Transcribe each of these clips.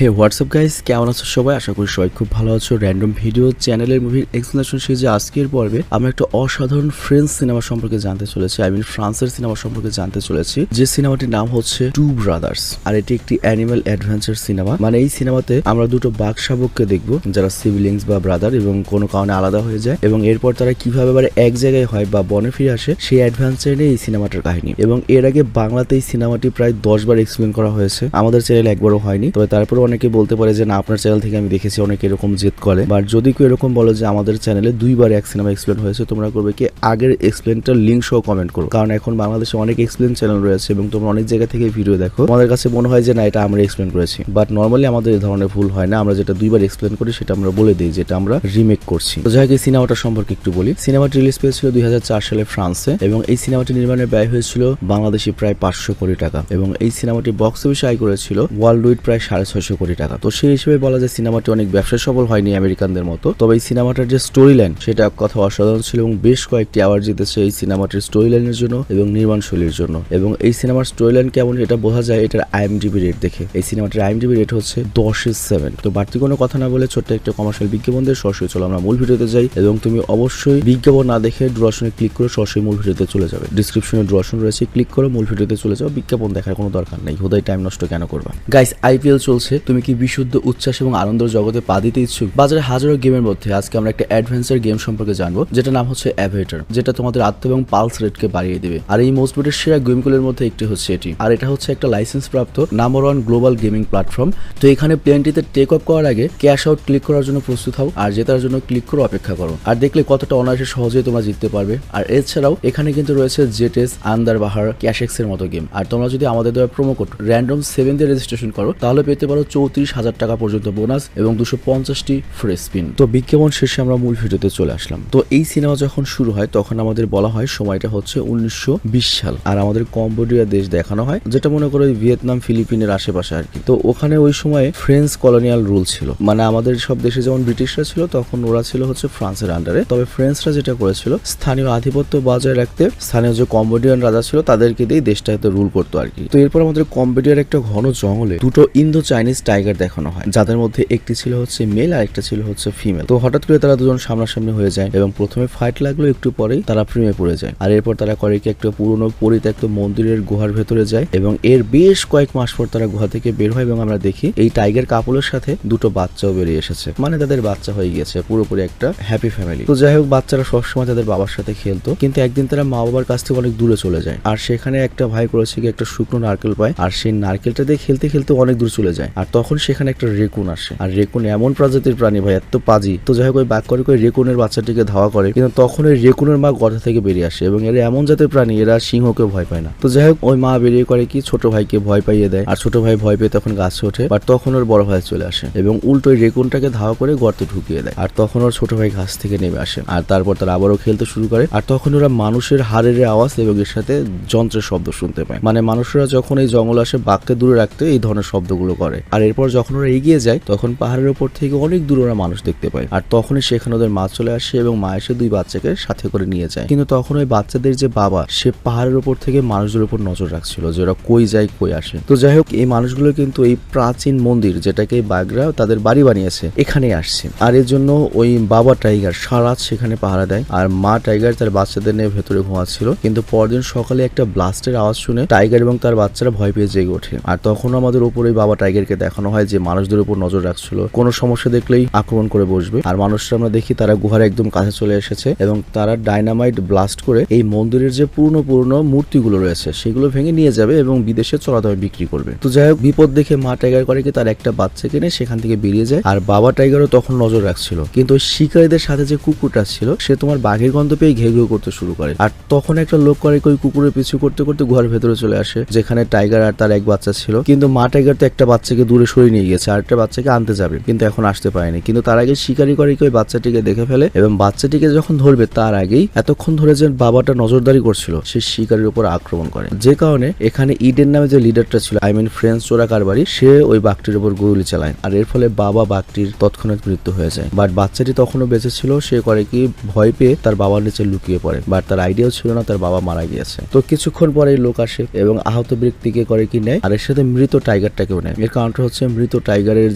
হে WhatsApp guys, কেমন আছো সবাই? আশা করি সবাই খুব ভালো আছো। র্যান্ডম ভিডিও চ্যানেলের মুভির এক্সপ্লেনেশন সিরিজে আজকের পর্বে আমরা একটা অসাধারণ ফ্রেঞ্চ সিনেমা সম্পর্কে জানতে চলেছি। ফ্রান্সের সিনেমা সম্পর্কে জানতে চলেছি, যে সিনেমাটির নাম হচ্ছে টু ব্রাদার্স। আর এটি একটি অ্যানিমাল অ্যাডভেঞ্চার সিনেমা। মানে এই সিনেমাতে আমরা দুটো বাঘ শাবককে দেখবো, যারা সিবলিংস বা ব্রাদার এবং কোনো কারণে আলাদা হয়ে যায়, এবং এরপর তারা কিভাবে আবার এক জায়গায় হয় বা বনে ফিরে আসে, সেই অ্যাডভেঞ্চার নিয়ে এই সিনেমাটার কাহিনী। এবং এর আগে বাংলাতে এই সিনেমাটি প্রায় 10 বার এক্সপ্লেন করা হয়েছে, আমাদের চ্যানেলে একবারও হয়নি। তবে তারপরে অনেকে বলতে পারে যে না, আপনার চ্যানেল থেকে আমি দেখেছি, অনেকে এরকম জেদ করে। বাট যদি কেউ এরকম বলো যে আমাদের চ্যানেলে 2 বার এক সিনেমা এক্সপ্লেন হয়েছে, তোমরা করবে কি আগের এক্সপ্লেনটার লিঙ্ক সহ কমেন্ট করো। কারণ এখন বাংলাদেশে অনেক এক্সপ্লেন চ্যানেল রয়েছে এবং তোমরা অনেক জায়গা থেকে ভিডিও দেখো, তোমাদের কাছে মনে হয় যে না, এটা আমরা এক্সপ্লেন করেছি। বাট নর্মালি আমাদের এই ধরনের ভুল হয় না, আমরা যেটা 2 বার এক্সপ্লেন করি সেটা আমরা বলে দিই যেটা আমরা রিমেক করছি। তো যাই হোক, এই সিনেমাটা সম্পর্কে একটু বলি। সিনেমাটি রিলিজ পেয়েছিল 2004 সালে ফ্রান্সে, এবং এই সিনেমাটি নির্মাণের ব্যয় হয়েছিল বাংলাদেশি প্রায় 500 কোটি টাকা, এবং এই সিনেমাটি বক্স অফিসে আয় করেছিল ওয়ার্ল্ড ওয়াইড প্রায় 650 কোটি টাকা। তো সেই হিসেবে বলা যায় সিনেমাটি অনেক ব্যবসা সফল হয়নি আমেরিকানদের মতো। তবে এই সিনেমাটার যে স্টোরি লাইন সেটা কথা অসাধারণ ছিল, এবং বেশ কয়েকটি অ্যাওয়ার্ড জিতেছে এই সিনেমাটির স্টোরি লাইনের জন্য এবং নির্মাণ শৈলীর জন্য। এবং এই সিনেমার স্টোরি লাইন কেমন এটা বোঝা যায় এটার IMDb রেট দেখে। এই সিনেমাটির IMDb রেট হচ্ছে 10/7। তো বাড়তি কোনো কথা না বলে ছোট্ট একটা কমার্শিয়াল বিজ্ঞাপন দিয়ে সরাসরি চলো আমরা মূল ভিডিওতে যাই, এবং তুমি অবশ্যই বিজ্ঞাপন না দেখে ডুরেশনে ক্লিক করে সরাসরি মূল ভিডিওতে চলে যাবে। ডিসক্রিপশনে ডুরেশন রয়েছে, ক্লিক করো, মূল ভিডিওতে চলে যাও। বিজ্ঞাপন দেখার কোনো দরকার নেই, হুদাই টাইম নষ্ট কেন করবা। গাইস, IPL চলছে। তুমি কি বিশুদ্ধ উচ্ছ্বাস এবং আনন্দের জগতে পা দিতে ইচ্ছুক? বাজারে হাজারো গেমের মধ্যে আজকে আমরা একটা অ্যাডভেঞ্চার গেম সম্পর্কে জানবো, যেটা নাম হচ্ছে অ্যাভেটার, যেটা তোমাদের আত্ম এবং পালস রেটকে বাড়িয়ে দেবে। আর এই মোস্ট ভোটেড সেরা গেমগুলোর মধ্যে একটি হচ্ছে এটি। আর এটা হচ্ছে একটা লাইসেন্স প্রাপ্ত নাম্বার 1 গ্লোবাল গেমিং প্ল্যাটফর্ম। তো এখানে প্লেনটিতে টেক অফ করার আগে ক্যাশ আউট ক্লিক করার জন্য প্রস্তুত হও, আর জেতার জন্য ক্লিক করে অপেক্ষা করো। আর দেখলে কতটা অনায়াসে সহজেই তোমরা জিততে পারবে। আর এছাড়াও এখানে কিন্তু রয়েছে জেটেস, আন্দার বাহার, ক্যাশেক্স এর মতো গেম। আর তোমরা যদি আমাদের দেওয়া প্রোমো কোড random7 দিয়ে রেজিস্ট্রেশন করো, তাহলে পেতে পারো 34,000 টাকা পর্যন্ত বোনাস এবং 250টি ফ্রি স্পিন। তো বিজ্ঞাপন শেষে আমরা মূল ভিডিওতে চলে আসলাম। তো এই সিনেমা যখন শুরু হয় তখন আমাদের বলা হয় সময়টা হচ্ছে 1920 সাল, আর আমাদের কম্বোডিয়া দেশ দেখানো হয়, যেটা মনে করো ভিয়েতনাম ফিলিপিনের আশেপাশে আর কি। তো ওখানে ওই সময় ফ্রেঞ্চ কলোনিয়াল রুল ছিল, মানে আমাদের সব দেশে যেমন ব্রিটিশরা ছিল তখন ওরা ছিল হচ্ছে ফ্রান্সের আন্ডারে। তবে ফ্রেঞ্চরা যেটা করেছিল, স্থানীয় আধিপত্য বজায় রাখতে স্থানীয় যে কম্বোডিয়ান রাজা ছিল তাদেরকে দিয়ে দেশটাতে রুল করতো আর কি। তো এরপর আমাদের কম্বোডিয়ার একটা ঘন জঙ্গলে দুটো ইন্দো চাইনিজ টাইগার দেখানো হয়, যাদের মধ্যে একটি ছিল হচ্ছে মেল আর একটা ছিল হচ্ছে ফিমেল। তো হঠাৎ করে তারা দুজন সামনাসামনি হয়ে যায়, এবং প্রথমে ফাইট লাগলো, একটু পরেই তারা প্রেমে পড়ে যায়। আর এরপর তারা করে কি একটা পুরনো পরিত্যক্ত মন্দিরের গুহার ভেতরে যায়, এবং এর বেশ কয়েক মাস পর তারা গুহা থেকে বের হয়, এবং আমরা দেখি এই টাইগার কাপলের সাথে দুটো বাচ্চাও বেরিয়ে এসেছে, মানে তাদের বাচ্চা হয়ে গিয়েছে, পুরোপুরি একটা হ্যাপি ফ্যামিলি। তো যাই হোক, বাচ্চারা সবসময় তাদের বাবার সাথে খেলতো, কিন্তু একদিন তারা মা বাবার কাছ থেকে অনেক দূরে চলে যায়। আর সেখানে একটা ভাই করেছে কি একটা শুকনো নারকেল পায়, আর সেই নারকেলটা দিয়ে খেলতে খেলতে অনেক দূর চলে যায়। আর তখন সেখানে একটা রেকুন আসে, আর রেকুন এমন প্রজাতির প্রাণী ভাই, এত পাজি। তো যাই হোক, ওই বাঘ করে রেকুনের বাচ্চাটিকে ধাওয়া করে, কিন্তু তখন ওই রেকুনের মা গর্ত থেকে বেরিয়ে আসে, এবং এরা এমন জাতের প্রাণী, এরা সিংহকে ভয় পায় না। তো যাই হোক, ওই মা বেরিয়ে করে কি ছোট ভাইকে ভয় পাইয়ে দেয়, আর ছোট ভাই ভয় পেয়ে তখন গাছে ওঠে। বাট তখন ওর বড় ভাই চলে আসে এবং উল্টো ওই রেকুনটাকে ধাওয়া করে গর্তে ঢুকিয়ে দেয়, আর তখন ওর ছোট ভাই গাছ থেকে নেমে আসে। আর তারপর তারা আবারও খেলতে শুরু করে, আর তখন ওরা মানুষের হাড়ের আওয়াজ এবং এর সাথে যন্ত্রের শব্দ শুনতে পায়। মানে মানুষরা যখন এই জঙ্গল আসে বাঘকে দূরে রাখতে এই ধরনের শব্দগুলো করে। আর এরপর যখন ওরা এগিয়ে যায় তখন পাহাড়ের উপর থেকে অনেক দূরে ওরা মানুষ দেখতে পায়, আর তখনই সেখানে ওদের মা চলে আসে এবং মা এসে 2 বাচ্চাকে সাথে করে নিয়ে যায়। কিন্তু তখন ওই বাচ্চাদের যে বাবা, সে পাহাড়ের উপর থেকে মানুষদের উপর নজর রাখছিল যে ওরা কই যায় কই আসে। তো যাই হোক, এই মানুষগুলো কিন্তু এই প্রাচীন মন্দির, যেটাকে বাঘরা তাদের বাড়ি বানিয়েছে, এখানে আসছে। আর এর জন্য ওই বাবা টাইগার সারা সেখানে পাহারা দেয়, আর মা টাইগার তার বাচ্চাদের নিয়ে ভেতরে ঘুমাচ্ছিল। কিন্তু পরদিন সকালে একটা ব্লাস্টের আওয়াজ শুনে টাইগার এবং তার বাচ্চারা ভয় পেয়ে জেগে ওঠে। আর তখন আমাদের উপরে বাবা টাইগারকে দেখানো হয় যে মানুষদের উপর নজর রাখছিল, কোনো সমস্যা দেখলেই আক্রমণ করে বসবে। আর মানুষরা আমরা দেখি তারা গুহার একদম কাছে চলে এসেছে, এবং তারা ডাইনামাইট ব্লাস্ট করে এই মন্দিরের যে পুরনো মূর্তিগুলো রয়েছে সেগুলো ভেঙে নিয়ে যাবে এবং বিদেশে চড়া দামে বিক্রি করবে। তো যাই হোক, বিপদ দেখে মা টাইগার করে কি তার একটা বাচ্চা কিনে সেখান থেকে বেরিয়ে যায়। আর বাবা টাইগারও তখন নজর রাখছিল, কিন্তু শিকারীদের সাথে যে কুকুরটা ছিল সে তোমার বাঘের গন্ধ পেয়ে ঘেউ ঘেউ করতে শুরু করে। আর তখন একটা লোক করে ওই কুকুরের পিছু করতে করতে গুহার ভেতরে চলে আসে, যেখানে টাইগার আর তার এক বাচ্চা ছিল। কিন্তু মা টাইগার তো একটা বাচ্চাকে দূরে সরিয়ে নিয়ে গেছে, আর একটা বাচ্চাকে আনতে যাবে, কিন্তু এখন আসতে পারেনি। কিন্তু তার আগে শিকারি করে কি ওই বাচ্চাটিকে দেখে ফেলে, এবং বাচ্চাটিকে যখন ধরবে তার আগেই এতক্ষণ ধরে যে বাবাটা নজরদারি করছিল সে শিকারির উপর আক্রমণ করে, যে কারণে এখানে ইডেন নামে যে লিডারটা ছিল, ফ্রেঞ্চ চোরা কারবারি, সে ওই বাঘটির উপর গুলি চালায়। আর এর ফলে বাবা বাঘটির তৎক্ষণাৎ মৃত্যু হয়ে যায়। বাট বাচ্চাটি তখনও বেঁচে ছিল, সে করে কি ভয় পেয়ে তার বাবার নিচে লুকিয়ে পড়ে। বাট তার আইডিয়াও ছিল না তার বাবা মারা গিয়েছে। তো কিছুক্ষণ পরে লোক আসে এবং আহত ব্যক্তিকে করে কি নেয়, আর এর সাথে মৃত টাইগারটাকেও নেয়। এর কারণটা হচ্ছে মৃত টাইগারের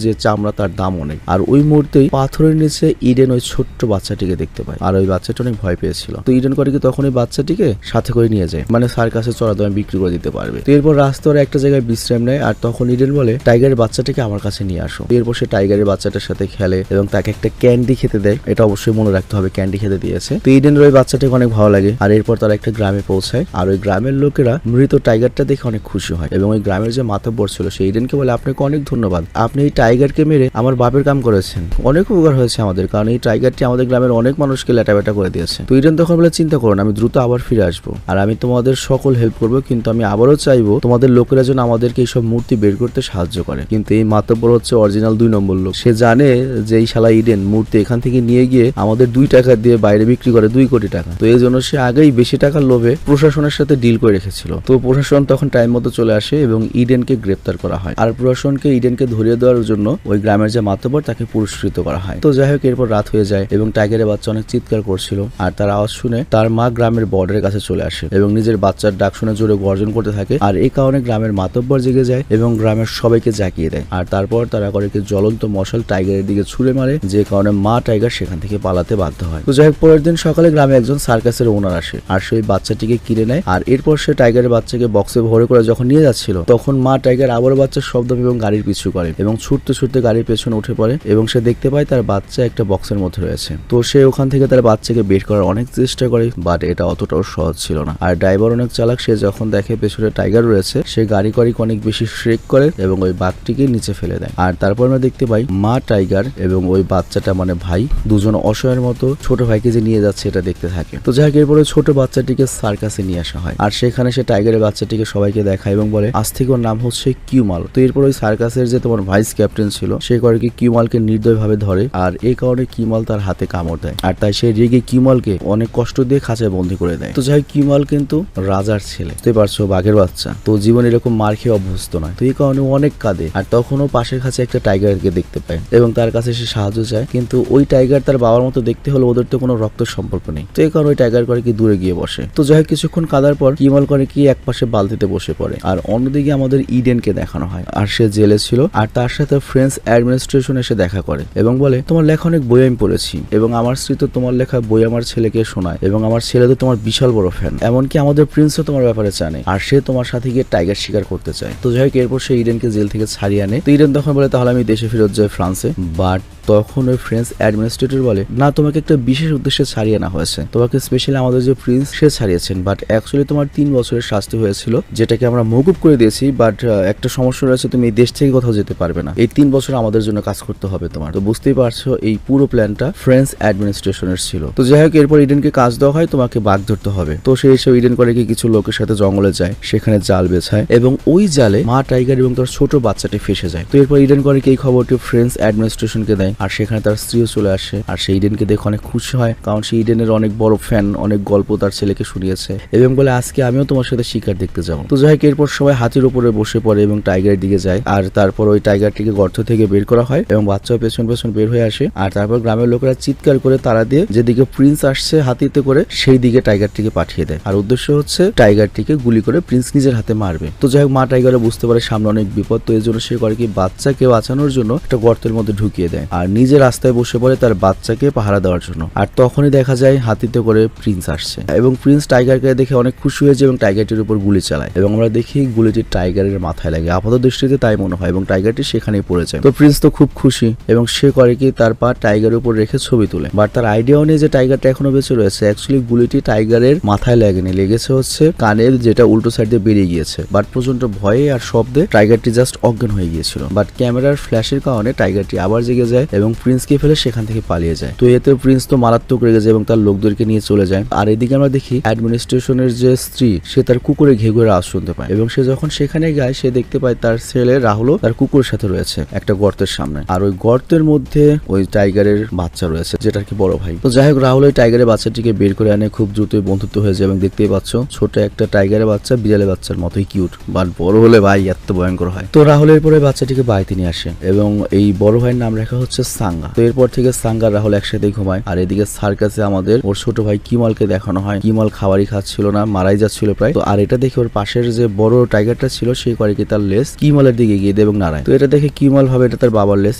যে চামড়া তার দাম অনেক। আর ওই মুহূর্তেই পাথরের নিচে ইডেন ওই ছোট্ট বাচ্চাটিকে দেখতে পায়, আর ওই বাচ্চাটা অনেক ভয় পেয়েছিল। তো ইডেন করে কি তখন ওই বাচ্চাটিকে সাথে করে নিয়ে যায়, মানে সার্কাসে চড়া দামে বিক্রি করে দিতে পারবে। তো এরপর রাস্তার একটা জায়গায় বিশ্রাম নেয়, আর তখন ইডেন বলে টাইগারের বাচ্চাটাকে আমার কাছে নিয়ে আসো। এরপর সে টাইগারের বাচ্চাটার সাথে খেলে এবং তাকে একটা ক্যান্ডি খেতে দেয়। এটা অবশ্যই মনে রাখতে হবে, ক্যান্ডি খেতে দিয়েছে। তো ইডেনের ওই বাচ্চাটাকে অনেক ভালো লাগে। আর এরপর তারা একটা গ্রামে পৌঁছায়, আর ওই গ্রামের লোকেরা মৃত টাইগারটা দেখে অনেক খুশি হয় এবং ওই গ্রামের যে মাতব্বর ছিল সে ইডেনকে বলে আপনাকে অনেক ধন্যবাদ, আপনি এই টাইগারকে মেরে আমার বাপের কাম করেছেন, অনেক উপকার হয়েছে আমাদের, কারণ এই টাইগারটি আমাদের গ্রামের অনেক মানুষকে লেটাবেটা করে দিয়েছে। তো ইডেন তখন বলে চিন্তা করুন, আমি দ্রুত আবার ফিরে আসবো আর আমি তোমাদের সকল হেল্প করবো, কিন্তু আমি আবারও চাইবো তোমাদের লোকেরা যেন আমাদেরকে এইসব মূর্তি বের করতে সাহায্য করে। কিন্তু এই মাতব্বর হচ্ছে অরিজিনাল 2 নম্বর লোক। সে জানে যে এই শালা ইডেন মূর্তি এখান থেকে নিয়ে গিয়ে আমাদের 2 টাকা দিয়ে বাইরে বিক্রি করে 2 কোটি টাকা। তো এই জন্য সে আগেই বেশি টাকার লোভে প্রশাসনের সাথে ডিল করে রেখেছিল। তো প্রশাসন তখন টাইম মতো চলে আসে এবং ইডেনকে গ্রেপ্তার করা হয়, আর প্রশাসনকে ইডেনকে ধরিয়ে দেওয়ার জন্য ওই গ্রামের যে মাতব্বর তাকে পুরস্কৃত করা হয়। তো যাই হোক, এরপর রাত হয়ে যায় এবং টাইগারের বাচ্চা অনেক চিৎকার করছিল, আর তার আওয়াজ শুনে তার মা গ্রামের বর্ডারের কাছে চলে আসে এবং নিজের বাচ্চার ডাক শুনে জোরে গর্জন করতে থাকে। আর এই কারণে গ্রামের মাতব্বর জেগে যায় এবং গ্রামের সবাইকে জাগিয়ে দেয়। আর তারপর তারা করে কি জ্বলন্ত মশাল টাইগারের দিকে ছুড়ে মারে, যে কারণে মা টাইগার সেখান থেকে পালাতে বাধ্য হয়। তো যাই হোক, পরের দিন সকালে গ্রামে একজন সার্কাসের ওনার আসে আর সেই বাচ্চাটিকে কিনে নেয়। আর এরপর সে টাইগারের বাচ্চাকে বক্সে ভরে করে যখন নিয়ে যাচ্ছিল তখন মা টাইগার আবারও বাচ্চার শব্দ এবং গাড়ির পিছু করে এবং ছুটতে ছুটতে গাড়ির পেছনে উঠে পড়ে এবং সে দেখতে পায় তার বাচ্চা একটা বক্সের মধ্যে রয়েছে। তো সে ওখান থেকে তার বাচ্চাকে বের করার অনেক চেষ্টা করে, বাট এটা অতটাও সহজ ছিল না। আর ড্রাইভার অনেক চালাক, সে যখন দেখে পেছনে টাইগার রয়েছে সে গাড়ি অনেক বেশি শ্রেক করে এবং ওই বাঘটিকে নিচে ফেলে দেয়। আর তারপর আমরা দেখতে পাই মা টাইগার এবং ওই বাচ্চাটা মানে ভাই দুজন অসহায়ের মতো ছোট ভাইকে যে নিয়ে যাচ্ছে এটা দেখতে থাকে। তো যাই হোক, এরপরে ছোট বাচ্চাটিকে সার্কাসে নিয়ে আসা হয় আর সেখানে সে টাইগারের বাচ্চাটিকে সবাইকে দেখায় এবং বলে আজ থেকে ওর নাম হচ্ছে কিউমাল। তো এরপর ওই সার্কাসের যে তোমার ভাইস ক্যাপ্টেন ছিল সে করে কি কিউমালকে নির্দয়ভাবে ধরে, আর এই কারণে কিউমাল তার হাতে কামড় দেয়, আর তাই সে রেগে কিউমালকে অনেক কষ্ট দিয়ে খাঁচায় বন্দি করে দেয়। তো যাই হোক, কিউমাল কিন্তু রাজার ছেলে, বুঝতে পারছো, বাঘের বাচ্চা, তো জীবন এরকম মার খেয়ে অভ্যস্ত নয়। তো এই কারণে অনেক কাঁদে, আর তখনও পাশের কাছে একটা টাইগারকে দেখতে পায় এবং তার কাছে সে সাহায্য চায়, কিন্তু ওই টাইগার তার বাবার মতো দেখতে হলে ওদের তো কোনো রক্ত সম্পর্ক নেই। তো এই কারণে ওই টাইগার করে কি দূরে গিয়ে বসে। তো যাই হোক, কিছুক্ষণ কাদার পর কিউমাল করে কি এক পাশে বালতিতে বসে পড়ে, আর অন্যদিকে আমাদের ইডেনকে দেখানো হয় আর সে জেলে ছিল, আর তার সাথে ফ্রেঞ্চ অ্যাডমিনিস্ট্রেশন এসে দেখা করে এবং বলে তোমার লেখা অনেক বই আমি পড়েছি এবং আমার স্ত্রী তো তোমার লেখা বই আমার ছেলেকে শোনায় এবং আমার ছেলে তো তোমার বিশাল বড় ফ্যান, এমনকি আমাদের প্রিন্সও তোমার ব্যাপারে জানে আর সে তোমার সাথে গিয়ে টাইগার শিকার করতে চায়। তো যাই হোক, এরপর সে ইডেনকে জেল থেকে ছাড়িয়ে আনে। তো ইডেন তখন বলে তাহলে আমি দেশে ফেরত যাই ফ্রান্সে, বাট তখন ওই ফ্রেঞ্চ অ্যাডমিনিস্ট্রেটর বলে না, তোমাকে একটা বিশেষ উদ্দেশ্যে ছাড়িয়ে আনা হয়েছে, তোমাকে স্পেশালি আমাদের যে প্রিন্স সে ছাড়িয়েছেন, বাট অ্যাকচুয়ালি তোমার 3 বছরের শাস্তি হয়েছিল যেটাকে আমরা মওকুফ করে দিয়েছি, বাট একটা সমস্যা রয়েছে, তুমি এই দেশ থেকে কোথাও যেতে পারবে না, এই 3 বছর আমাদের জন্য কাজ করতে হবে তোমার। তো বুঝতেই পারছো এই পুরো প্ল্যানটা ফ্রেঞ্চ অ্যাডমিনিস্ট্রেশনের ছিল। তো যাই হোক, এরপর ইডেনকে কাজ দেওয়া হয়, তোমাকে বাঘ ধরতে হবে। তো সে এসে ইডেন করে কি কিছু লোকের সাথে জঙ্গলে যায়, সেখানে জাল বেছায় এবং ওই জালে মা টাইগার এবং তার ছোট বাচ্চাটি ফেসে যায়। তো এরপর ইডেন করে কি এই খবরটি ফ্রেঞ্চ অ্যাডমিনিস্ট্রেশনকে দেয়, আর সেখানে তার স্ত্রীও চলে আসে, আর সে ইডেনকে দেখে অনেক খুশি হয়, কারণ সে ইডেনের অনেক বড় ফ্যান, অনেক গল্প তার ছেলেকে শুনিয়েছে এবং বলে আজকে আমিও তোমার সাথে শিকার দেখতে যাবো। তো যাই হোক, এরপর সবাই হাতির উপরে বসে পড়ে এবং টাইগারের দিকে যায়, আর তারপর ওই টাইগারটিকে গর্ত থেকে বের করা হয় এবং বাচ্চাও পেছন পেছন বের হয়ে আসে, আর তারপর গ্রামের লোকেরা চিৎকার করে তারা দিয়ে যেদিকে প্রিন্স আসছে হাতিতে করে সেই দিকে টাইগারটিকে পাঠিয়ে দেয়, আর উদ্দেশ্য হচ্ছে টাইগারটিকে গুলি করে প্রিন্স নিজের হাতে মারবে। তো যাই হোক, মা টাইগারও বুঝতে পারে সামনে অনেক বিপদ, তো এই জন্য সে করে কি বাচ্চাকে বাঁচানোর জন্য একটা গর্তের মধ্যে ঢুকিয়ে দেয় আর নিজে রাস্তায় বসে পড়ে তার বাচ্চাকে পাহারা দেওয়ার জন্য। আর তখনই দেখা যায় হাতিতে করে প্রিন্স আসছে এবং প্রিন্স টাইগারকে দেখে অনেক খুশি হয়েছে এবং টাইগারটির উপর গুলি চালায় এবং আমরা দেখি গুলিটি টাইগারের মাথায় লাগে, আপাত দৃষ্টিতে তাই মনে হয়, এবং টাইগারটি সেখানেই পড়ে যায়। তো প্রিন্স তো খুব খুশি এবং সে করে কি তার পা টাইগারের উপর রেখে ছবি তুলে, বাট তার আইডিয়াও নেই যে টাইগারটা এখনো বেঁচে রয়েছে। অ্যাকচুয়ালি গুলিটি টাইগারের মাথায় লাগেনি, লেগেছে হচ্ছে কানের, যেটা উল্টো সাইড দিয়ে বেরিয়ে গিয়েছে, বাট প্রচন্ড ভয়ে আর শব্দে টাইগারটি জাস্ট অজ্ঞান হয়ে গিয়েছিল। বাট ক্যামেরার ফ্ল্যাশের কারণে টাইগারটি আবার জেগে যায় এবং প্রিন্সকে ফেলে সেখান থেকে পালিয়ে যায়। তো এতে প্রিন্স তো মারাত্মক রেগে যায় এবং তার লোকদেরকে নিয়ে চলে যায়। আর এদিকে আমরা দেখি অ্যাডমিনিস্ট্রেশনের যে স্ত্রী সে তার কুকুরে ঘেঘুরে আওয়াজ শুনতে পায় এবং সে যখন সেখানে যায় সে দেখতে পায় তার ছেলে রাহুলও তার কুকুরের সাথে রয়েছে একটা গর্তের সামনে, আর ওই গর্তের মধ্যে ওই টাইগারের বাচ্চা রয়েছে যেটার কি বড় ভাই। তো যাই হোক, রাহুল ওই টাইগারের বাচ্চাটিকে বের করে আনে, খুব দ্রুতই বন্ধুত্ব হয়ে যায় এবং দেখতেই পাচ্ছ ছোট একটা টাইগারের বাচ্চা বিড়ালের বাচ্চার মতোই কিউট, বাট বড় হলে ভাই এত ভয়ঙ্কর হয়। তো রাহুলের পরে বাচ্চাটিকে বাড়িতে নিয়ে আসে এবং এই বড় ভাইয়ের নাম রাখা হচ্ছে সাঙ্গা। তো এরপর থেকে সাঙ্গা রাহুল একসাথে ঘুমায়। আর এদিকে সার্কাসে আমাদের ওর ছোট ভাই কিমালকে দেখানো হয়। কিমাল খাবারই খাচ্ছিল না, মারাই যাচ্ছিল প্রায়। তো আর এটা দেখে ওর পাশের যে বড় টাইগারটা ছিল সে করে কি তার লেস কিমালের দিকে গিয়ে দেয় এবং নাড়ায়। তো এটা দেখে কিমাল ভাবে এটা তার বাবার লেস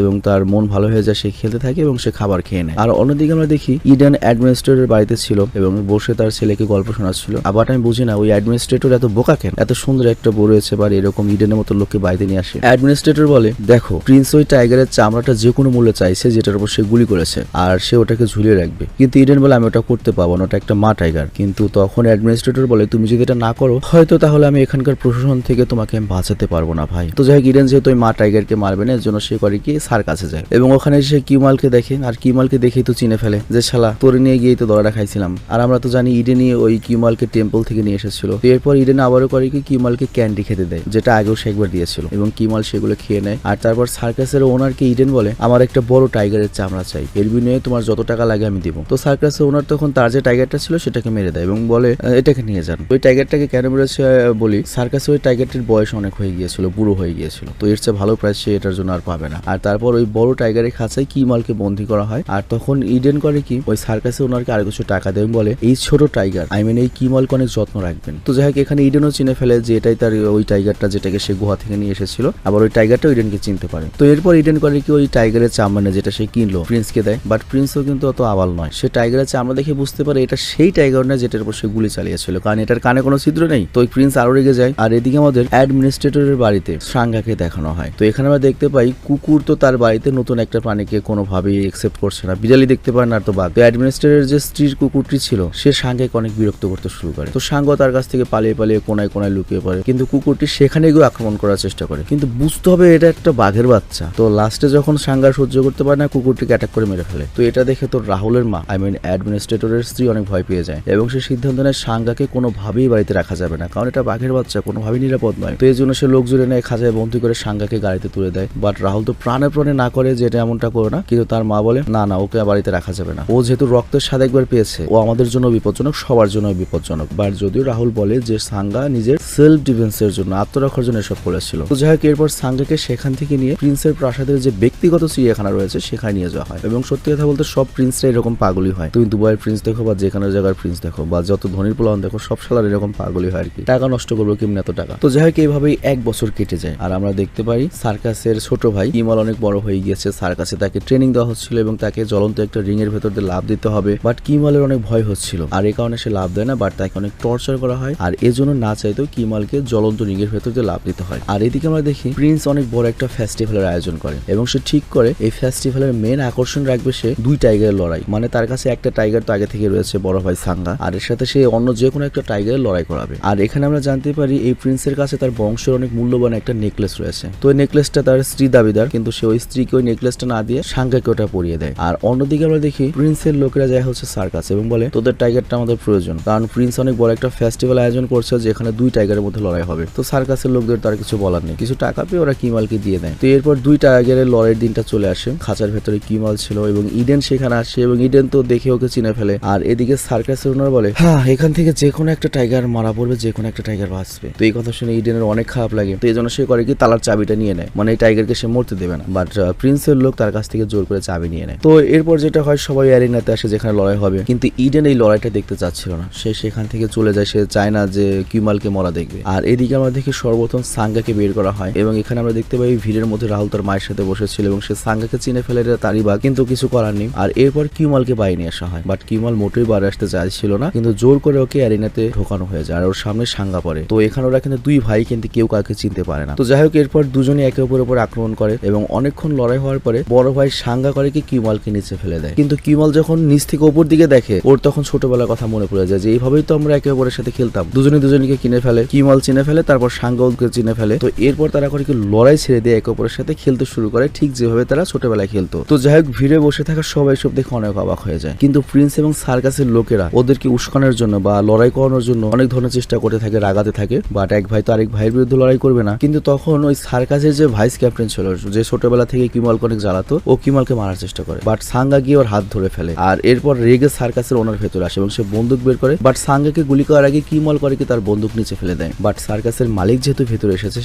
এবং তার মন ভালো হয়ে যায়, সে খেলতে থাকে এবং সে খাবার খেয়ে নেয়। আর অন্যদিকে আমরা দেখি ইডেন অ্যাডমিনিস্ট্রেটর বাড়িতে ছিল এবং বসে তার ছেলেকে গল্প শোনাচ্ছিল। আবার আমি বুঝি না ওই অ্যাডমিনিস্ট্রেটর এত বোকা কেন, এত সুন্দর একটা বউ রয়েছে বা এরকম ইডেনের মতো লোককে বাড়িতে নিয়ে আসে। অ্যাডমিনিস্ট্রেটর বলে, দেখো প্রিন্স ওই টাইগারের চামড়াটা যে কোনো মূল্যে চাইছে যেটার উপর সে গুলি করেছে আর সে ওটাকে ঝুলিয়ে রাখবে। কিন্তু ইডেন বলে আমি ওটা করতে পারবো না, ওটা একটা মা টাইগার। কিন্তু তখন অ্যাডমিনিস্ট্রেটর বলে, তুমি যদি এটা না করো হয়তো তাহলে আমি এখানকার প্রশাসন থেকে তোমাকে আমি বাঁচাতে পারবো না ভাই। তো যাই হোক ইডেন যেহেতু ওই মা টাইগারকে মারবে না এর জন্য সে করে কি স্যার কাছে যায় এবং ওখানে সে কিমালকে দেখে। আর কিমালকে দেখেই তো চিনে ফেলে যে শালা তোরে নিয়ে গিয়েই তো দড়াটা খাইছিলাম। আর আমরা তো জানি ইডেনই ওই কিমালকে টেম্পল থেকে নিয়ে এসেছিল। তো এরপর ইডেন আবারও করে কি কিমালকে ক্যান্ডি খেতে দেয়, যেটা আগেও সে একবার দিয়েছিল এবং কিমাল সেগুলো খেয়ে নেয়। আর তারপর সার্কাসের ওনারকে ইডেন বলে, আমার একটা বড় টাইগারের চামড়া চাই, এর বিনিময়ে তোমার যত টাকা লাগে আমি দিব। তো সার্কাসের ওনার তখন তার যে টাইগারটা ছিল সেটাকে মেরে দেয় এবং বলে এটাকে নিয়ে যান। ওই টাইগারটাকে কেন মেরেছে বলি, সার্কাসে ওই টাইগারটির বয়স অনেক হয়ে গিয়েছিল, বুড়ো হয়ে গিয়েছিল। তো এর চেয়ে ভালো প্রাইস সে এটার জন্য আর পাবে না। আর তারপর ওই বড় টাইগারের খাঁচায় কিমালকে বন্দী করা হয়। আর তখন ইডেন করে কি ওই সার্কাসে ওনারকে আরো কিছু টাকা দেয় এবং বলে এই ছোট টাইগার এই কিমালকে অনেক যত্ন রাখবেন। তো যাই হোক এখানে ইডেনও চিনে ফেলে যে এটাই তার ওই টাইগারটা যেটাকে সে গুহা থেকে নিয়ে এসেছিল। আবার ওই টাইগারটা ইডেনকে চিনতে পারে। তো এরপর ইডেন করে কি ওই টাইগারের চামড়া যেটা সে কিনলো প্রিন্সকে দেয়। বাট প্রিন্সও কিন্তু অত আবাল নয়, সে টাইগারের চামড়া দেখে বুঝতে পারে এটা সেই টাইগার না যেটার উপর সে গুলি চালিয়েছিল, কারণ এটার কানে কোনো ছিদ্র নেই। তো ওই প্রিন্স আরো রেগে যায়। আর এদিকে আমাদের অ্যাডমিনিস্ট্রেটরের বাড়িতে সাঙ্গাকে দেখানো হয়। তো এখানে আমরা দেখতে পাই কুকুর তো তার বাড়িতে নতুন একটা প্রাণীকে কোনোভাবেই একসেপ্ট করছে না, বিড়ালি দেখতে পায় না আর তো বাঘ। তো অ্যাডমিনিস্ট্রেটরের যে স্ত্রীর কুকুরটি ছিল সে সাঙ্গাকে অনেক বিরক্ত করতে শুরু করে। তো সাঙ্গ তার কাছ থেকে পালিয়ে পালিয়ে কোনায় কোনায় লুকিয়ে পড়ে, কিন্তু কুকুরটি সেখানে গিয়ে আক্রমণ করার চেষ্টা করে। কিন্তু বুঝতে হবে এটা একটা বাঘের বাচ্চা। তো লাস্টে যখন সাঙ্গা সহ্য করতে পারে না কুকুরটিকে অ্যাটাক করে মেরে ফেলে। তো এটা দেখে তো রাহুলের মা অ্যাডমিনিস্ট্রেটরের স্ত্রী অনেক ভয় পেয়ে যায় এবং সে সিদ্ধান্ত নেয় সাঙ্গাকে কোনোভাবেই বাড়িতে রাখা যাবে না, কারণ এটা বাঘের বাচ্চা, কোনোভাবেই নিরাপদ নয়। তো এই জন্য সে লোক জুড়ে নেয়, খাঁচায় বন্দী করে সাঙ্গাকে গাড়িতে তুলে দেয়। বাট রাহুল তো প্রাণে প্রাণে না করে যে এটা এমনটা করো না, কিন্তু তার মা বলে না না ওকে বাড়িতে রাখা যাবে না, ও যেহেতু রক্তের স্বাদ একবার পেয়েছে ও আমাদের জন্য বিপজ্জনক, সবার জন্য বিপজ্জনক। বাট যদিও রাহুল বলে যে সাঙ্গা নিজের সেলফ ডিফেন্সের জন্য, আত্মরক্ষার জন্য এসব করেছিল। তো যাই হোক এরপর সাঙ্গাকে সেখান থেকে নিয়ে প্রিন্সের প্রাসাদের যে ব্যক্তিগত চিড়িয়াখানা রয়েছে সেখানে নিয়ে যাওয়া হয়। এবং সত্যি কথা বলতে সব প্রিন্সরা এরকম পাগলই হয়। তুমি দুবাইয়ের প্রিন্স দেখো বা যেখানে জায়গার প্রিন্স দেখো বা যত ধনীর পোলান দেখো, সব শালার এরকম পাগলই হয় আর কি, টাকা নষ্ট করবো কেমন এত টাকা। তো যাই হোক এইভাবেই 1 বছর কেটে যায়। আর আমরা দেখতে পাই সার্কাসের ছোট ভাই কিমাল অনেক বড় হয়ে গিয়েছে। সার্কাসে তাকে ট্রেনিং দেওয়া হচ্ছিল এবং তাকে জ্বলন্ত একটা রিং এর ভেতর দিয়ে লাভ দিতে হবে। বাট কিমালের অনেক ভয় হচ্ছিল আর এই কারণে সে লাভ দেয় না, বাট তাকে অনেক টর্চার করা হয়। আর এজন্য না চাইতেও কিমালকে জ্বলন্ত রিং এর ভেতর দিয়ে লাভ দিতে হয়। আর এদিকে আমরা দেখি প্রিন্স অনেক বড় একটা ফেস্টিভ্যালের আয়োজন করে এবং সে ঠিক করে এই ফেস্টিভ্যালের মেন আকর্ষণ রাখবে সে 2 টাইগারের লড়াই। মানে তার কাছে একটা টাইগার তো আগে থেকে রয়েছে বড় ভাই সাঙ্গা, আর এর সাথে সে অন্য যে কোনো একটা টাইগারের লড়াই করাবে। আর এখানে আমরা জানতে পারি এই প্রিন্সের কাছে তার বংশের অনেক মূল্যবান একটা নেকলেস রয়েছে। তো এই নেকলেসটা তার স্ত্রী দাবিদার, কিন্তু সে ওই স্ত্রীকে ওই নেকলেসটা না দিয়ে সাঙ্গাকে ওটা পরিয়ে দেয়। আর অন্যদিকে আমরা দেখি প্রিন্সের লোকেরা যায় হচ্ছে সার্কাস এবং বলে তোদের টাইগারটা আমাদের প্রয়োজন, কারণ প্রিন্স অনেক বড় একটা ফেস্টিভ্যাল আয়োজন করছে যেখানে 2 টাইগারের মধ্যে লড়াই হবে। তো সার্কাসের লোকদের তার কিছু বলার নেই, কিছু টাকা পেয়ে ওরা কিমালকে দিয়ে দেয়। তো এরপর 2 টাইগারের লড়াইয়ের দিনটা চলে আসে। খাঁচার ভেতরে কিমাল ছিল এবং ইডেন সেখানে আসে এবং ইডেন তো দেখে ওকে চিনে ফেলে। আর এদিকে সার্কাসের ওনার বলে হ্যাঁ এখান থেকে যে কোনো একটা টাইগার মারা পড়বে, যে কোনো একটা টাইগার বাঁচবে। তো এই কথা শুনে ইডেনের অনেক খারাপ লাগে। তো এই জন্য সে করে কি তালার চাবিটা নিয়ে নেয়, মানে এই টাইগারকে সে মরতে দেবে না। বাট প্রিন্সের লোক তার কাছ থেকে জোর করে চাবি নিয়ে নেয়। তো এরপর যেটা হয় সবাই অ্যারিনাতে আসে যেখানে লড়াই হবে, কিন্তু ইডেন এই লড়াইটা দেখতে চাচ্ছিল না, সে সেখান থেকে চলে যায়। সে চায় না যে কিমালকে মরা দেখবে। আর এদিকে আমরা দেখি সর্বপ্রথম সাঙ্গাকে বের করা হয় এবং এখানে আমরা দেখতে পাই ভিড়ের মধ্যে রাহুল তার মায়ের সাথে বসেছিল এবং সে সাঙ্গাকে চিনে ফেলে তারই বাঘ, কিন্তু কিছু করার নেই। আর এরপর কিমালকে বাইরে নিয়ে আসা হয়, বাট কিমাল মোটেই বাইরে আসতে চাইছিল না, কিন্তু জোর করে ওকে অ্যারিনাতে ঢোকানো হয়ে যায় আর ওর সামনে সাঙ্গা পড়ে। তো এখানে ওরা কিন্তু 2 ভাই, কিন্তু কেউ কাউকে চিনতে পারে না। তো যাই হোক এরপর দুজনে একে অপরের উপর আক্রমণ করে এবং অনেকক্ষণ লড়াই হওয়ার পরে বড় ভাই সাঙ্গা করে কি কিমালকে নিচে ফেলে দেয়। কিন্তু কিমাল যখন নিচ থেকে উপর দিকে দেখে ওর তখন ছোটবেলার কথা মনে পড়ে যায় যে এইভাবেই তো আমরা একে অপরের সাথে খেলতাম। দুজনকে কিনে ফেলে, কিমাল চিনে ফেলে, তারপর সাঙ্গা ওকে চিনে ফেলে। তো এরপর তারা করে কি লড়াই ছেড়ে দিয়ে একে অপরের সাথে খেলতে শুরু করে, ঠিক যেভাবে তারা ছোটবেলায় খেলতো। তো যাই হোক ভিড়ে বসে থাকা সবাই সব দেখে অনেক অবাক হয়ে যায়, কিন্তু প্রিন্স এবং সার্কাসের লোকেরা ওদেরকে উস্কানোর জন্য বা লড়াই করানোর জন্য অনেক ধরনের চেষ্টা করতে থাকে, রাগাতে থাকে। বাট এক ভাই তো আরেক ভাইয়ের বিরুদ্ধে লড়াই করবে না। কিন্তু তখন ওই সার্কাসের যে ভাইস ক্যাপ্টেন ছিল, যে ছোটবেলা থেকে কিমালকে অনেক জ্বালাতো, ও কিমালকে মারার চেষ্টা করে। বাট সাঙ্গা গিয়ে ওর হাত ধরে ফেলে আর এরপর রেগে সার্কাসের ওনার ভেতরে আসে এবং সে বন্দুক বের করে। বাট সাঙ্গাকে গুলি করার আগে কিমাল করে কি তার বন্দুক নিচে ফেলে দেয়। বাট সার্কাসের মালিক যেহেতু ভেতরে এসেছে,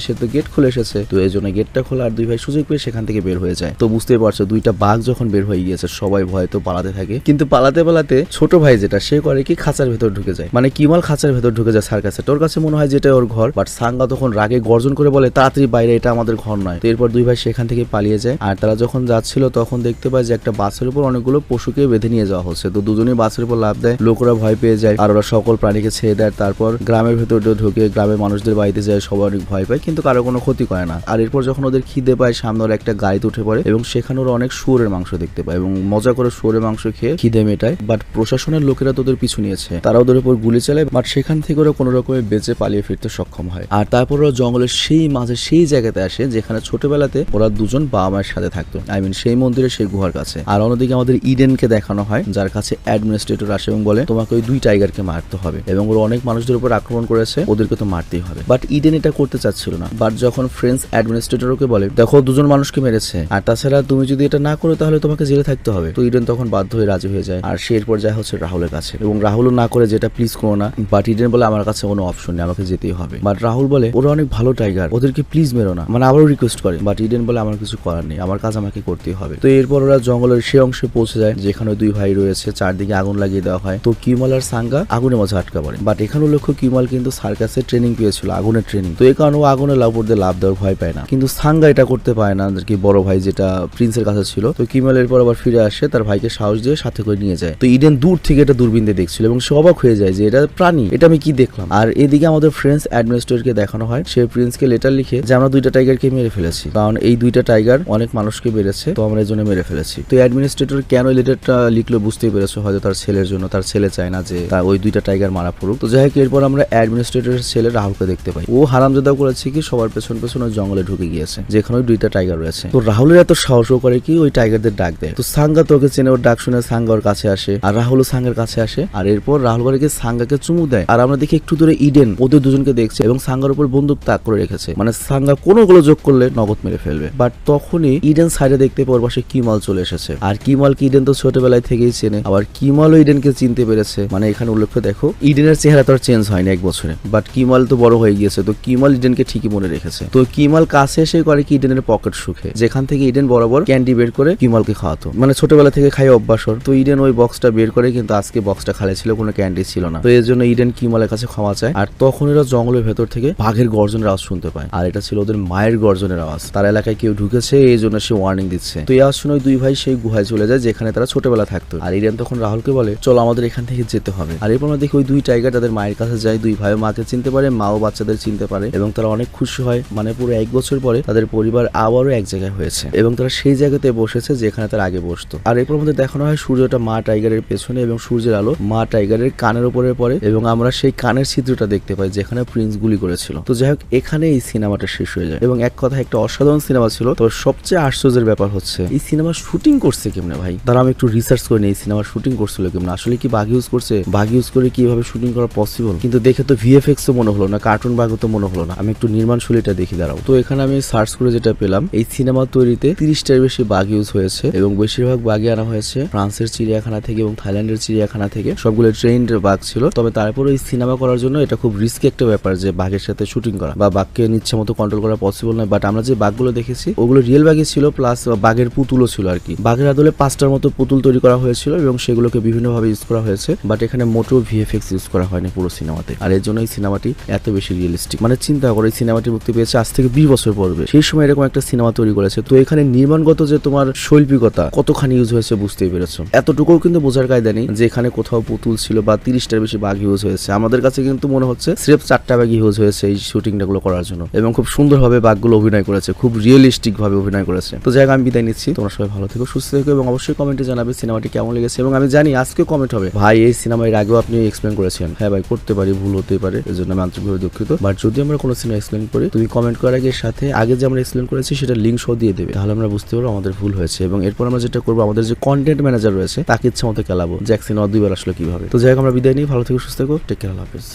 সে তো গেট খুলে এসেছে, তো এই জন্য গেটটা খোলা আর 2 ভাই সুযোগ পেয়ে সেখান থেকে বের হয়ে যায়। তো বুঝতেই পারছো দুইটা বাঘ যখন বের হয়ে গিয়েছে সবাই ভয়ে তো পালাতে থাকে, কিন্তু পালাতে পালাতে ছোট ভাই যেটা সে করে কি খাঁচার ভেতর ঢুকে যায়। মানে কিমাল খাঁচার ভেতর ঢুকে যায় সার্কাসে। তোর কাছে মনে হয় যেটা ওর ঘর, বাট সাঙ্গা তখন রাগে গর্জন করে বলে তাড়াতাড়ি বাইরে, এটা আমাদের ঘর নয়। তো এরপর দুই ভাই সেখান থেকে পালিয়ে যায়। আর তারা যখন যাচ্ছিল তখন দেখতে পায় যে একটা বাসের উপর অনেকগুলো পশুকে বেঁধে নিয়ে যাওয়া হচ্ছে। তো দুজনেই বাসের উপর লাফ দেয়, লোকরা ভয় পেয়ে যায় আর ওরা সকল প্রাণীকে ছেড়ে দেয়। তারপর গ্রামের ভেতর ঢুকে গ্রামের মানুষদের বাড়িতে যায়, সবাই অনেক ভয় পায় কিন্তু কারো কোনো ক্ষতি করে না। আর এরপর যখন ওদের খিদে পায় সামনে ওরা একটা গাড়িতে উঠে পড়ে এবং সেখানে ওরা অনেক শুয়োরের মাংস দেখতে পায় এবং মজা করে শুয়োরের মাংস খেয়ে খিদে মেটায়। বাট প্রশাসনের লোকেরা তো ওদের পিছু নিয়েছে, তারা ওদের উপর গুলি চালায়, বাট সেখান থেকে ওরা কোনো রকমের বেঁচে পালিয়ে ফিরতে সক্ষম হয়। আর তারপর ওরা জঙ্গলের সেই মাঝে সেই জায়গাতে আসে যেখানে ছোটবেলাতে ওরা দুজন বাবা মায়ের সাথে থাকতো, সেই মন্দিরে সেই গুহার কাছে। আর অন্যদিকে আমাদের ইডেনকে দেখানো হয়, যার কাছে অ্যাডমিনিস্ট্রেটর আসে এবং বলে তোমাকে ওই 2 টাইগারকে মারতে হবে এবং ওরা অনেক মানুষদের উপর আক্রমণ করেছে, ওদেরকে তো মারতেই হবে। বাট ইডেন এটা করতে চাচ্ছিল না। বাট যখন ফ্রেন্স অ্যাডমিনিস্ট্রেটরকে বলে দেখো 2 জন মানুষকে মেরেছে আর তাছাড়া তুমি যদি এটা না করো তাহলে তোমাকে জেলে থাকতে হবে, তো ইডেন তখন বাধ্য হয়ে রাজি হয়ে যায়। আর সে এরপর যায় হচ্ছে রাহুলের কাছে এবং রাহুলও না করে যেটা প্লিজ করো না। বাট ইডেন বলে আমার কাছে কোনো অপশন নেই, আমাকে যেতেই হবে। বাট রাহুল বলে ওরা অনেক ভালো টাইগার, ওদেরকে প্লিজ মেরো না, মানে আবারও রিকোয়েস্ট করে। বাট ইডেন বলে আমার কিছু করার নেই, আমার কাজ আমাকে করতেই হবে। তো এরপর ওরা জঙ্গলের সে অংশে পৌঁছে যায় যেখানে 2 ভাই রয়েছে, চারদিকে আগুন লাগিয়ে দেওয়া হয়। তো কিমাল আর সাঙ্গা আগুনের মাঝে আটকা পড়ে। বাট এখানেও লক্ষ্য কিমাল কিন্তু সার্কাসে ট্রেনিং পেয়েছিল, আগুনের ট্রেনিং, তো এই কারণে ও আগুনের লাভ করতে লাভ দেওয়ার ভয় পায় না। কিন্তু সাঙ্গা এটা করতে পারে না, কি বড় ভাই যেটা প্রিন্সের কাছে ছিল। তো কিমাল এরপর আবার ফিরে আসে, তার ভাইকে সাহস দিয়ে সাথে করে নিয়ে যায়। তো ইডেন দূর থেকে এটা দূরবীন দিয়ে দেখছিল এবং সে অবাক হয়ে যায় যে এটা প্রাণী, এটা আমি কি দেখলাম। আর এদিকে আমাদের ফ্রেন্স অ্যাডমিনিস্ট্রেটরকে দেখানো হয়, সে প্রিন্সকে লেটার লিখে যে আমরা 2টা টাইগারকে মেরে ফেলেছি, কারণ এই 2টা টাইগার অনেক মানুষকে মেরেছে, তো আমরা এই জন্য মেরে ফেলেছি। তো অ্যাডমিনিস্ট্রেটর কেন এই লেটারটা লিখলো বুঝতেই পেরেছো, হয়তো তার ছেলের জন্য, তার ছেলে চায় না যে তার ওই 2টা টাইগার মারা পড়ুক। তো যাই হোক এরপর আমরা অ্যাডমিনিস্ট্রেটরের ছেলে রাহুলকে দেখতে পাই, ও হারামজাদা করেছে কি সবার পেছন পেছন ওই জঙ্গলে ঢুকে গিয়েছে যেখানে ওই 2টা টাইগার রয়েছে। তো রাহুলের এত সাহসও করে কি ওই টাইগারদের ডাক দেয়। তো সাঙ্গা তোকে চেনে, ওর ডাক শুনে সাঙ্গা ওর কাছে আসে আর রাহুলও সাঙ্গার কাছে আসে। আর এরপর রাহুল করে সাঙ্গাকে চুমু দেয়। আর আমরা দেখি একটু দূরে ইডেন ওদের দুজনকে দেখছে এবং সাঙ্গার উপর বন্দুক তাক করে রেখেছে, মানে সাঙ্গা কোনো গোলযোগ করলে নগদ মেরে ফেলবে। বাট তখনই ইডেন সাইডে দেখতে পাওয়ার পাশে কিমাল চলে এসেছে। আর কিমালকে ইডেন তো ছোটবেলায় থেকেই চেনে, আবার কিমালও ইডেনকে চিনতে পেরেছে। মানে এখানে উল্লেখ দেখো ইডেনের চেহারা তো আর চেঞ্জ হয়নি 1 বছরে, বাট কিমাল তো বড় হয়ে গিয়েছে, তো কিমাল ইডেনকে ঠিকই মনে রেখেছে। তো কিমাল কাছে এসে করে কি ইডেনের পকেট সুখে, যেখান থেকে ইডেন বরাবর ক্যান্ডি বের করে কিমালকে খাওয়াতো, মানে ছোটবেলা থেকে খাই অভ্যাসর। তো ইডেন ওই বক্সটা বের করে, কিন্তু আজকে বক্সটা খালি ছিল, কোনো ক্যান্ডি ছিল না। তো এর জন্য ইডেন কিমালের কাছে ক্ষমা চায়। আর তখন এরা জঙ্গলের ভেতর থেকে বাঘের গর্জনের আওয়াজ শুনতে পায়, আর এটা ছিল ওদের মায়ের গর্জনের আওয়াজ। তার এলাকায় কেউ ঢুকেছে, এই জন্য সে ওয়ার্নিং দিচ্ছে। তো এই আওয়াজ শুনে 2 ভাই সেই গুহায় চলে যায় যেখানে তারা ছোটবেলা থাকতো। আর ইডেন তখন রাহুলকে বলে চলো আমাদের এখান থেকে যেতে হবে। আর এরপর আমরা দেখি ওই 2 টাইগার তাদের মায়ের কাছে যায়, 2 ভাই মাকে চিনতে পারে, মাও বাচ্চাদের চিনতে পারে এবং তারা অনেক খুশি হয়। মানে পুরো 1 বছর পরে তাদের পরিবার আবারও এক জায়গায় হয়েছে এবং তারা সেই জায়গাতে বসেছে যেখানে তারা আগে বসতো। আর এরপর আমাদের দেখানো হয় সূর্যটা মা টাইগারের পেছনে এবং সূর্যের আলো মা টাইগারের কানের উপরে পড়ে এবং আমরা সেই কানের ছিদ্রটা দেখতে পাই যেখানে প্রিন্স গুলি করেছিল। তো যাই হোক এখানে এই সিনেমাটা শেষ হয়ে যায় এবং এক কথা একটা অসাধারণ সিনেমা ছিল। তো সবচেয়ে আশ্চর্যের ব্যাপার হচ্ছে এই সিনেমা শুটিং করছে কেমনে ভাই, তারা আমি একটু রিসার্চ করে নিই এই সিনেমার শুটিং করছিল কেমন, আসলে কি বাঘ ইউজ করছে, বাঘ ইউজ করে কিভাবে শুটিং করা পসিবল, কিন্তু দেখে তো ভিএফএক্স তো মনে হলো না, কার্টুন বাঘ তো মনে হলো না। আমি একটু নির্মাণ শৈলীটা দেখি দাঁড়াও। তো এখানে আমি সার্চ করে যেটা পেলাম, এই সিনেমা তৈরিতে 30টার বেশি বাঘ ইউজ হয়েছে এবং বেশিরভাগ বাঘই আনা হয়েছে ফ্রান্সের চিড়িয়াখানা থেকে এবং থাইল্যান্ডের চিড়িয়াখানা থেকে, সবগুলো ট্রেন্ড বাঘ ছিল। তবে তারপর এই সিনেমা করার জন্য এটা খুব রিস্কি একটা ব্যাপার যে বাঘের সাথে শুটিং করা বা বাঘকে ইচ্ছে মতো কন্ট্রোল করা পসিবল নয়। বাট আমরা যে বাঘগুলো দেখেছি ওগুলো রিয়েল বাঘই ছিল, প্লাস বাঘের পুতুলও ছিল আর কি। বাঘের আদলে 5টার মতো পুতুল তৈরি করা হয়েছিল এবং সেগুলোকে বিভিন্নভাবে ইউজ করা হয়েছে, বাট এখানে মোটেও ভিএফএক্স ইউজ করা হয়নি পুরো সিনেমাতে। আর এর জন্য এই সিনেমাটি এত বেশি রিয়েলিস্টিক। মানে চিন্তা করো এই সিনেমাটি মুক্তি পেয়েছে আজ থেকে 20 বছর পূর্বে, সেই সময় এরকম একটা সিনেমা তৈরি করেছে। তো এখানে নির্মাণগত যে তোমার শৈল্পিকতা কতখানি ইউজ হয়েছে বুঝতেই পেরেছো। এতটুকুও কিন্তু বোঝার কায়দা নেই যে এখানে কোথাও পুতুল ছিল বা 30টার বেশি বাঘ ইউজ হয়েছে। আমাদের কাছে কিন্তু মনে হচ্ছে সির্ফ 4টা বাঘ ইউজ হয়েছে এই শুটিংটা গুলো করার জন্য এবং খুব সুন্দরভাবে বাঘগুলো অভিনয় করেছে, খুব রিয়েলিস্টিক ভাবে অভিনয় করেছে। তো জায়গা আমি বিদায় নিচ্ছি, তোমরা সবাই ভালো থেকো, সুস্থ থেকো এবং অবশ্যই কমেন্টে জানাবে সিনেমাটি কেমন লেগেছে। এবং আমি জানি আজকে কমেন্ট হবে ভাই এই সিনেমা এর আগেও আপনি এক্সপ্লেন করেছেন। হ্যাঁ ভাই করতে পারি, ভুল হতেই পারে, এর জন্য আমি আন্তরিকভাবে দুঃখিত। বাট যদি আমরা কোনো সিনেমা এক্সপ্লেন করি তুমি কমেন্ট করার আগে সাথে আগে যে আমরা এক্সপ্লেন করেছি সেটা লিঙ্ক সহ দিয়ে দেবে, তাহলে আমরা বুঝতে পারবো আমাদের ভুল হয়েছে। এবং এরপর আমরা যেটা করবো আমাদের যে কন্টেন্ট ম্যানেজার রয়েছে তাকে ইচ্ছা মতো খেলাবো যে এক সিনেমা 2 বার আসলে কিভাবে। তো যাই হোক আমরা বিদায় নিই, ভালো থেকো, সুস্থ থেকো, টেক কেয়ার, আল্লাহ হাফেজ।